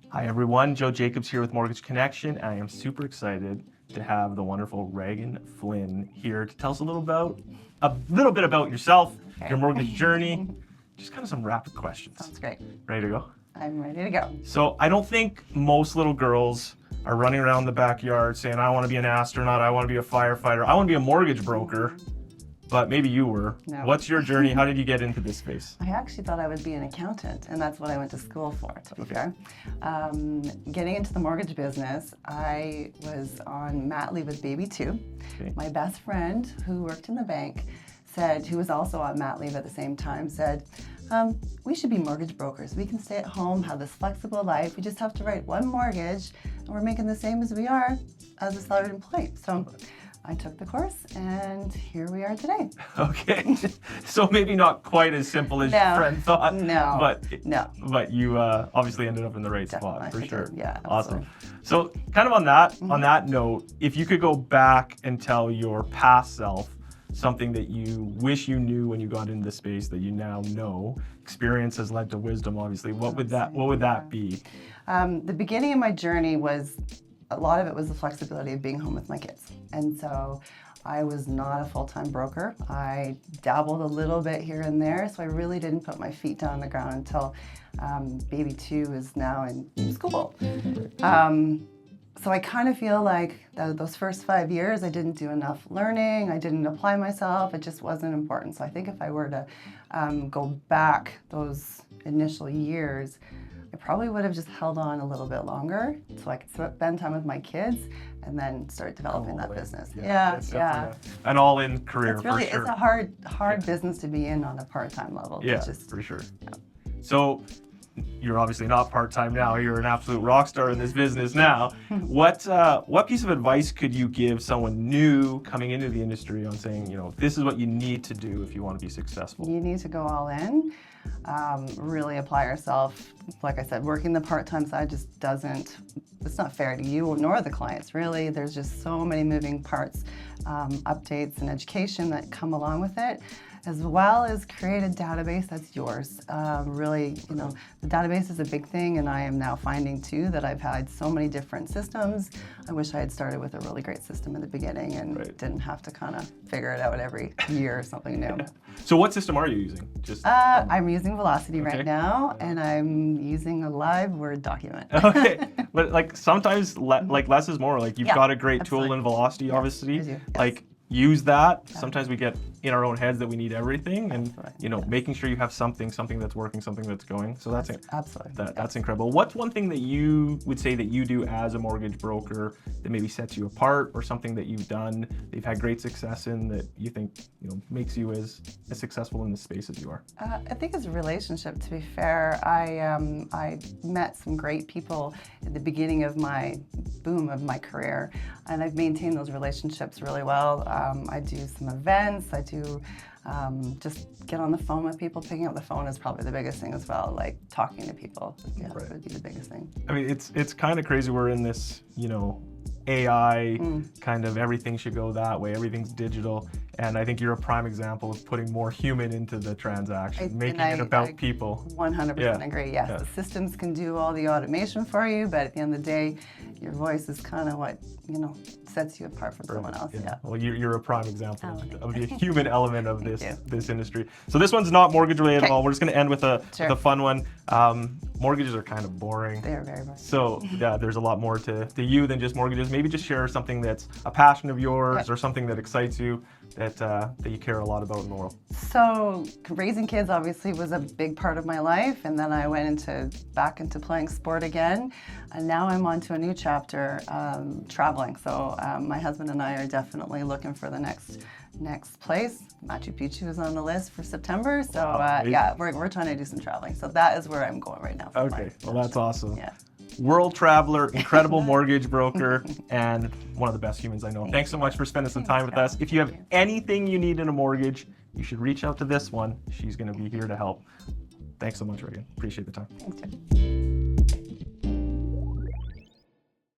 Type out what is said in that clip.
Hi everyone, Joe Jacobs here with Mortgage Connection. I am super excited to have the wonderful Reagan Flynn here to tell us a little bit about yourself, your mortgage journey, just kind of some rapid questions. Sounds great. Ready to go? I'm ready to go. So I don't think most little girls are running around the backyard saying, I want to be an astronaut, I want to be a firefighter, I want to be a mortgage broker. But maybe you were. No. What's your journey? How did you get into this space? I actually thought I would be an accountant, and that's what I went to school for, to be fair. Getting into the mortgage business, I was on mat leave with baby 2. Okay. My best friend, who worked in the bank, who was also on mat leave at the same time, said, we should be mortgage brokers. We can stay at home, have this flexible life. We just have to write one mortgage, and we're making the same as we are as a salaried employee. So I took the course, and here we are today. Okay, so maybe not quite as simple as your friend thought. No, but you obviously ended up in the right spot for sure. Yeah, awesome. So, kind of on that note, if you could go back and tell your past self something that you wish you knew when you got into the space that you now know, experience has led to wisdom. Obviously, what would that be? The beginning of my journey was. A lot of it was the flexibility of being home with my kids. And so I was not a full-time broker. I dabbled a little bit here and there, so I really didn't put my feet down on the ground until baby 2 is now in school. So I kind of feel like those first 5 years I didn't do enough learning, I didn't apply myself, it just wasn't important. So I think if I were to go back those initial years, I probably would have just held on a little bit longer so I could spend time with my kids and then start developing that business. Yeah. An all-in career, it's really, for sure. It's a hard business to be in on a part-time level. Yeah, for sure. Yeah. So you're obviously not part-time now. You're an absolute rock star in this business now. What piece of advice could you give someone new coming into the industry on saying, this is what you need to do if you want to be successful? You need to go all in. Really apply yourself. Like I said, working the part-time side just it's not fair to you nor the clients, really. There's just so many moving parts, updates and education that come along with it, as well as create a database that's yours. Really, the database is a big thing, and I am now finding too that I've had so many different systems. I wish I had started with a really great system in the beginning and didn't have to kind of figure it out every year or something new. So what system are you using? I'm using Velocity right now, and I'm using a live Word document. Okay, but sometimes less is more. You've got a great tool in Velocity, obviously. Use that. Yeah. Sometimes we get in our own heads that we need everything, and making sure you have something that's working, something that's going. So that's that's incredible. What's one thing that you would say that you do as a mortgage broker that maybe sets you apart, or something that you've done that you've had great success in that you think makes you as successful in this space as you are? I think it's a relationship. To be fair, I met some great people at the beginning of my boom of my career, and I've maintained those relationships really well. I do some events. I do just get on the phone with people. Picking up the phone is probably the biggest thing as well. Like talking to people, would be the biggest thing. I mean, it's kind of crazy. We're in this, AI kind of everything should go that way. Everything's digital, and I think you're a prime example of putting more human into the transaction, making it about people. 100% agree. Yes, the systems can do all the automation for you, but at the end of the day, your voice is kind of what sets you apart from someone else. Yeah. Well, you're a prime example of the human element of this industry. So this one's not mortgage related at all. We're just going to end with a fun one. Mortgages are kind of boring. They are very much. So there's a lot more to you than just mortgages. Maybe just share something that's a passion of yours or something that excites you that you care a lot about in the world. So raising kids obviously was a big part of my life, and then I went back into playing sport again, and now I'm on to a new chapter, traveling. So my husband and I are definitely looking for the next place. Machu Picchu is on the list for September, so we're trying to do some traveling. So that is where I'm going right now. Okay, well that's awesome. Yeah. World traveler, incredible mortgage broker, and one of the best humans I know. Thanks so much for spending some time with us. If you have anything you need in a mortgage, you should reach out to this one. She's going to be here to help. Thanks so much, Reagan. Appreciate the time. Thanks, Jeff.